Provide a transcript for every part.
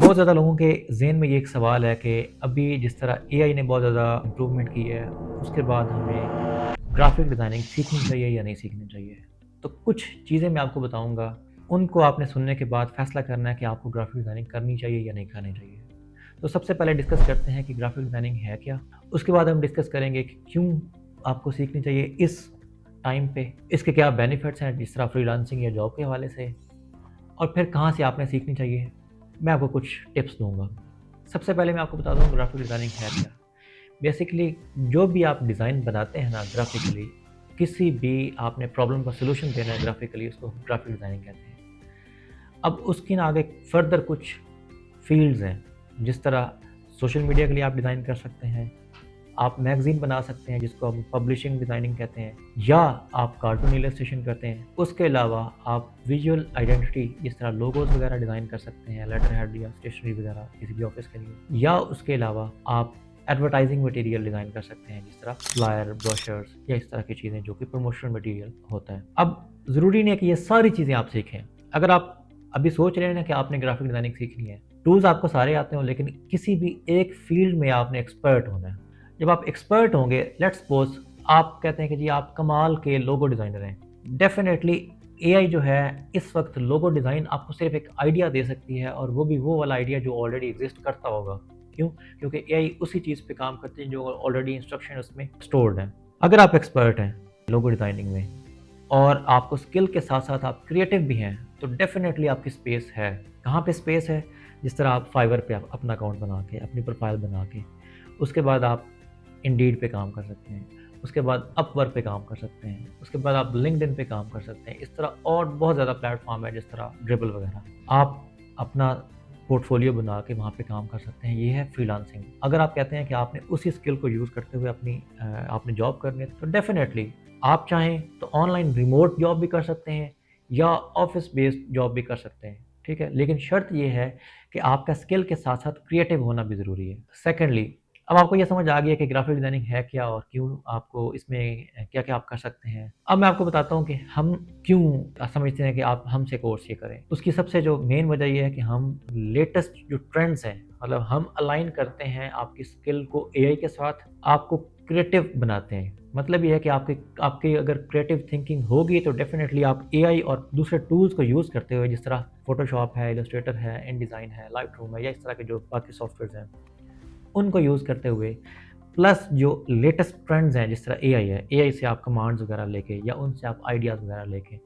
बहुत ज़्यादा लोगों के ज़हन में ये एक सवाल है कि अभी जिस तरह एआई ने बहुत ज़्यादा इम्प्रूवमेंट की है, उसके बाद हमें ग्राफ़िक डिज़ाइनिंग सीखनी चाहिए या नहीं सीखनी चाहिए? तो कुछ चीज़ें मैं आपको बताऊँगा, उनको आपने सुनने के बाद फ़ैसला करना है कि आपको ग्राफ़िक डिज़ाइनिंग करनी चाहिए या नहीं करनी चाहिए। तो सबसे पहले डिस्कस करते हैं कि ग्राफ़िक डिज़ाइनिंग है क्या? उसके बाद हम डिस्कस करेंगे कि क्यों आपको सीखनी चाहिए इस टाइम पे? इसके क्या बेनिफिट्स हैं जिस तरह फ्रीलांसिंग या जॉब के हवाले से? और फिर कहाँ से आपने सीखनी चाहिए, मैं आपको कुछ टिप्स दूँगा। सबसे पहले मैं आपको बता दूँ ग्राफ़िक डिज़ाइनिंग है क्या? बेसिकली जो भी आप डिज़ाइन बनाते हैं ना ग्राफ़िकली, किसी भी आपने प्रॉब्लम का सॉल्यूशन देना है ग्राफ़िकली, उसको ग्राफ़िक डिज़ाइनिंग कहते हैं। अब उसके ना आगे फर्दर कुछ फ़ील्ड्स हैं, जिस तरह सोशल मीडिया के लिए आप डिज़ाइन कर सकते हैं, आप मैगज़ीन बना सकते हैं जिसको हम पब्लिशिंग डिज़ाइनिंग कहते हैं, या आप कार्टून इलस्ट्रेशन करते हैं। उसके अलावा आप विजुअल आइडेंटिटी जिस तरह लोगोस वगैरह डिज़ाइन कर सकते हैं, लेटर हेड या स्टेशनरी वगैरह किसी भी ऑफ़िस के लिए। या उसके अलावा आप एडवर्टाइज़िंग मटीरियल डिज़ाइन कर सकते हैं जिस तरह फ्लायर, ब्रोशर्स या इस तरह की चीज़ें जो कि प्रमोशनल मटीरियल होता है। अब ज़रूरी नहीं है कि ये सारी चीज़ें आप सीखें। अगर आप अभी सोच रहे हैं ना कि आपने ग्राफ़िक डिज़ाइनिंग सीखनी है, टूल्स आपको सारे आते हों लेकिन किसी भी एक फ़ील्ड में आपने एक्सपर्ट होना है। जब आप एक्सपर्ट होंगे, लेट्स सपोज़ आप कहते हैं कि जी आप कमाल के लोगो डिज़ाइनर हैं। डेफ़िनेटली एआई जो है इस वक़्त लोगो डिज़ाइन आपको सिर्फ़ एक आइडिया दे सकती है और वो भी वो वाला आइडिया जो ऑलरेडी एग्ज़िस्ट करता होगा। क्यों? क्योंकि एआई उसी चीज़ पे काम करती है जो ऑलरेडी इंस्ट्रक्शन उसमें स्टोर्ड हैं। अगर आप एक्सपर्ट हैं लोगो डिज़ाइनिंग में और आपको स्किल के साथ-साथ आप क्रिएटिव भी हैं, तो डेफ़िनेटली आपकी स्पेस है। कहाँ पे स्पेस है? जिस तरह आप फाइवर पे आप अपना अकाउंट बना के, अपनी प्रोफ़ाइल बना के, उसके बाद आप इंडीड पे काम कर सकते हैं, उसके बाद अपवर्क पे काम कर सकते हैं, उसके बाद आप लिंक्डइन पे काम कर सकते हैं। इस तरह और बहुत ज़्यादा प्लेटफ़ॉर्म है जिस तरह ड्रिबल वगैरह। आप अपना पोर्टफ़ोलियो बना के वहाँ पे काम कर सकते हैं, ये है फ्रीलांसिंग। अगर आप कहते हैं कि आपने उसी स्किल को यूज़ करते हुए आपने जॉब करनी है, तो डेफ़िनेटली आप चाहें तो ऑनलाइन रिमोट जॉब भी कर सकते हैं या ऑफ़िस बेस्ड जॉब भी कर सकते हैं, ठीक है? लेकिन शर्त ये है कि आपका स्किल के साथ-साथ क्रिएटिव होना भी ज़रूरी है। सेकंडली अब आपको ये समझ आ गई है कि ग्राफ़िक डिज़ाइनिंग है क्या और क्यों आपको इसमें क्या-क्या आप कर सकते हैं। अब मैं आपको बताता हूँ कि हम क्यों समझते हैं कि आप हमसे कोर्स ये करें। उसकी सबसे जो मेन वजह ये है कि हम लेटेस्ट जो ट्रेंड्स हैं, मतलब हम अलाइन करते हैं आपकी स्किल को एआई के साथ, आपको क्रिएटिव बनाते हैं। मतलब ये है कि आपकी आपकी अगर क्रिएटिव थिंकिंग होगी तो डेफ़िनेटली आप एआई और दूसरे टूल्स को यूज़ करते हुए जिस तरह फ़ोटोशॉप है, इलस्ट्रेटर है, इनडिज़ाइन है, लाइटरूम है या इस तरह के जो बाकी सॉफ्टवेयर्स हैं, उनको यूज़ करते हुए प्लस जो लेटेस्ट ट्रेंड्स हैं जिस तरह एआई है, एआई से आप कमांड्स वगैरह लेके या उनसे आप आइडियाज़ वगैरह लेके,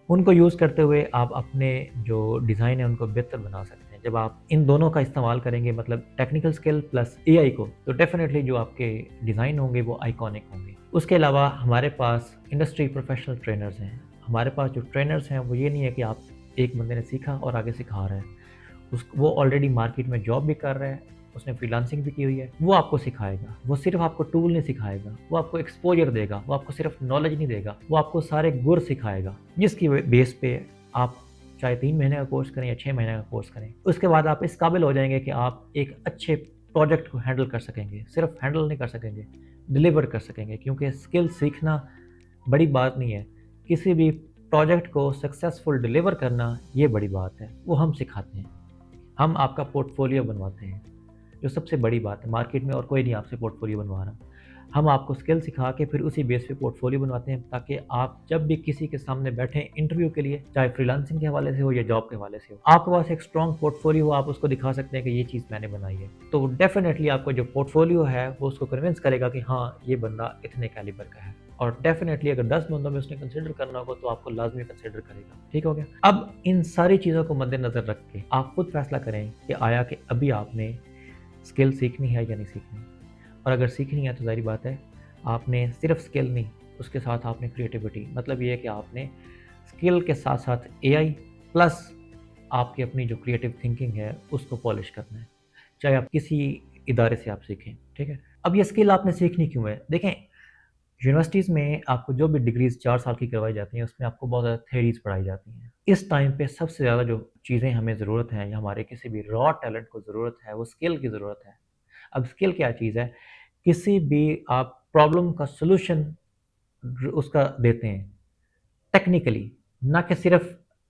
उनको यूज़ करते हुए आप अपने जो डिज़ाइन है उनको बेहतर बना सकते हैं। जब आप इन दोनों का इस्तेमाल करेंगे मतलब टेक्निकल स्किल प्लस एआई को, तो डेफ़िनेटली जो आपके डिज़ाइन होंगे वो आइकॉनिक होंगे। उसके अलावा हमारे पास इंडस्ट्री प्रोफ़ेशनल ट्रेनर्स हैं। हमारे पास जो ट्रेनर्स हैं वो ये नहीं है कि आप एक बंदे ने सीखा और आगे सिखा रहे हैं। वो ऑलरेडी मार्केट में जॉब भी कर रहा है, उसने फ्रीलांसिंग भी की हुई है, वो आपको सिखाएगा। वो सिर्फ़ आपको टूल नहीं सिखाएगा, वो आपको एक्सपोज़र देगा, वो आपको सिर्फ़ नॉलेज नहीं देगा, वो आपको सारे गुर सिखाएगा, जिसकी बेस पे आप चाहे 3 महीने का कोर्स करें या 6 महीने का कोर्स करें। उसके बाद आप इस काबिल हो जाएँगे कि आप एक अच्छे प्रोजेक्ट को हैंडल कर सकेंगे। सिर्फ़ हैंडल नहीं कर सकेंगे, डिलीवर कर सकेंगे क्योंकि स्किल सीखना बड़ी बात नहीं है। किसी भी प्रोजेक्ट को सक्सेसफुल डिलीवर करना, ये बड़ी बात है, वो हम सिखाते हैं। हम आपका पोर्टफोलियो बनवाते हैं, जो सबसे बड़ी बात है। मार्केट में और कोई नहीं आपसे पोर्टफोलियो बनवा रहा। हम आपको स्किल सिखा के फिर उसी बेस पे पोर्टफोलियो बनवाते हैं ताकि आप जब भी किसी के सामने बैठें इंटरव्यू के लिए, चाहे फ्रीलांसिंग के हवाले से हो या जॉब के हवाले से हो, आपके पास एक स्ट्रॉन्ग पोर्टफोलियो हो, आप उसको दिखा सकते हैं कि ये चीज़ मैंने बनाई है। तो डेफ़िनेटली आपका जो पोर्टफोलियो है, वो उसको कन्विंस करेगा कि हाँ, ये बंदा इतने कैलिबर का है। और डेफ़िनेटली अगर 10 बंदों में उसने कंसिडर करना होगा तो आपको लाज़मी कंसिडर करेगा। ठीक हो गया? अब इन सारी चीज़ों को मद्देनज़र रख के आप खुद फैसला करें कि आया कि अभी आपने स्किल सीखनी है या नहीं सीखनी। और अगर सीखनी है तो ज़ाहिर बात है आपने सिर्फ़ स्किल नहीं, उसके साथ आपने क्रिएटिविटी, मतलब ये है कि आपने स्किल के साथ-साथ एआई प्लस आपकी अपनी जो क्रिएटिव थिंकिंग है उसको पॉलिश करना है। चाहे आप किसी इदारे से आप सीखें, ठीक है? अब ये स्किल आपने सीखनी क्यों है? देखें, यूनिवर्सिटीज़ में आपको जो भी डिग्रीज़ 4 साल की करवाई जाती हैं, उसमें आपको बहुत ज़्यादा थ्योरीज़ पढ़ाई जाती हैं। इस टाइम पे सबसे ज़्यादा जो चीज़ें हमें ज़रूरत है या हमारे किसी भी रॉ टैलेंट को ज़रूरत है, वो स्किल की ज़रूरत है। अब स्किल क्या चीज़ है? किसी भी आप प्रॉब्लम का सॉल्यूशन उसका देते हैं टेक्निकली, ना कि सिर्फ़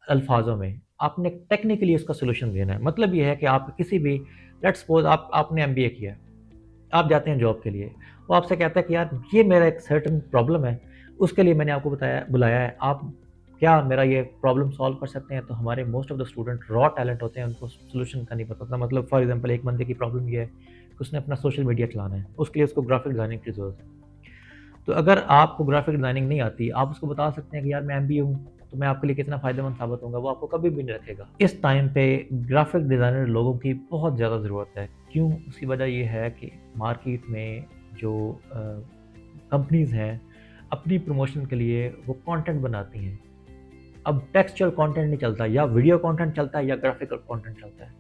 अल्फाजों में आपने टेक्निकली उसका सोल्यूशन देना है। मतलब ये है कि आप किसी भी, लेट्स सपोज आपने एमबीए किया है, आप जाते हैं जॉब के लिए, वो आपसे कहता है कि यार ये मेरा एक सर्टेन प्रॉब्लम है, उसके लिए मैंने आपको बुलाया है, आप क्या मेरा ये प्रॉब्लम सॉल्व कर सकते हैं? तो हमारे most of the student raw talent होते हैं, उनको सोल्यूशन का नहीं पता होता। मतलब फॉर एग्जांपल एक बंदे की प्रॉब्लम ये है कि उसने अपना सोशल मीडिया चलाना है, उसके लिए उसको ग्राफिक डिज़ाइनिंग की ज़रूरत है। तो अगर आपको ग्राफिक डिज़ाइनिंग नहीं आती, आप उसको बता सकते हैं कि यार मैं एमबीए हूँ, तो मैं आपके लिए कितना फ़ायदेमंद साबित होऊँगा, वो आपको कभी भी नहीं रखेगा। इस टाइम पे ग्राफिक डिज़ाइनर लोगों की बहुत ज़्यादा ज़रूरत है। क्यों? उसकी वजह ये है कि मार्केट में जो कंपनीज़ हैं, अपनी प्रमोशन के लिए वो कंटेंट बनाती हैं। अब टेक्सचुअल कंटेंट नहीं चलता, या वीडियो कंटेंट चलता है या ग्राफिकल कंटेंट चलता है।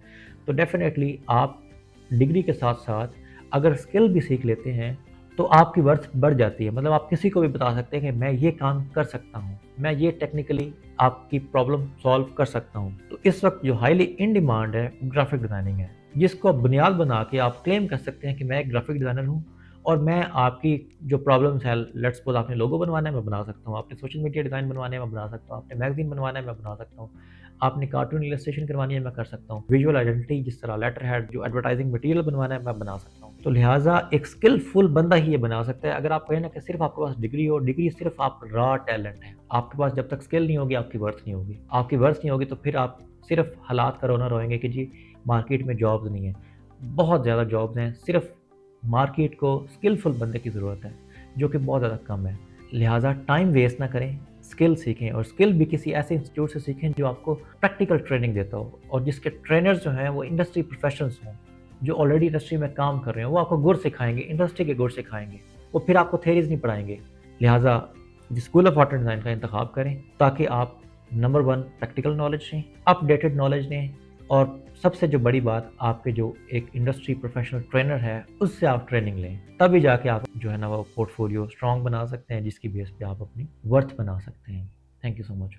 तो डेफ़िनेटली आप डिग्री के साथ-साथ अगर स्किल भी सीख लेते हैं, तो आपकी वर्थ बढ़ जाती है। मतलब आप किसी को भी बता सकते हैं कि मैं ये काम कर सकता हूँ, मैं ये टेक्निकली आपकी प्रॉब्लम सॉल्व कर सकता हूँ। तो इस वक़्त जो हाईली इन डिमांड है, ग्राफिक डिज़ाइनिंग है, जिसको आप बुनियाद बना के आप क्लेम कर सकते हैं कि मैं एक ग्राफिक डिज़ाइनर हूँ और मैं आपकी जो प्रॉब्लम्स है, लेट्स सपोज़ आपने लोगो बनवाना है, मैं बना सकता हूँ, आपने सोशल मीडिया डिज़ाइन बनवाने हैं, मैं बना सकता हूँ, आपने मैगज़ीन बनवाना है, मैं बना सकता हूँ, आपने कार्टून इलस्ट्रेशन करवानी है, मैं कर सकता हूँ, विजुअल आइडेंटिटी जिस तरह लेटर हेड, जो एडवर्टाइजिंग मटेरियल बनवाना है, मैं बना सकता हूँ। तो लिहाजा एक स्किलफुल बंदा ही ये बना सकता है। अगर आप कहें ना कि सिर्फ आपके पास डिग्री हो, डिग्री सिर्फ आप रॉ टैलेंट है, आपके पास जब तक स्किल नहीं होगी, आपकी वर्थ नहीं होगी। आपकी वर्थ नहीं होगी तो फिर आप सिर्फ हालात का रोना रोएंगे कि जी मार्केट में जॉब्स नहीं है। बहुत ज़्यादा जॉब्स हैं, सिर्फ मार्केट को स्किलफुल बंदे की ज़रूरत है, जो कि बहुत ज़्यादा कम है। लिहाजा टाइम वेस्ट ना करें, स्किल सीखें, और स्किल भी किसी ऐसे इंस्टीट्यूट से सीखें जो आपको प्रैक्टिकल ट्रेनिंग देता हो और जिसके ट्रेनर्स जो हैं वो इंडस्ट्री प्रोफेशनल्स हों, जो ऑलरेडी इंडस्ट्री में काम कर रहे हो। वो आपको गुर सिखाएंगे, इंडस्ट्री के गुर सिखाएंगे, वो फिर आपको थेरीज नहीं पढ़ाएंगे। लिहाजा school of art and design का इंतखाब करें ताकि आप नंबर वन प्रैक्टिकल नॉलेज लें, अपडेटेड नॉलेज लें, और सबसे जो बड़ी बात, आपके जो एक इंडस्ट्री प्रोफेशनल ट्रेनर है उससे आप ट्रेनिंग लें। तभी जाके आप जो है ना वो पोर्टफोलियो स्ट्रॉन्ग बना सकते हैं, जिसकी बेस पे आप अपनी वर्थ बना सकते हैं। Thank you so much.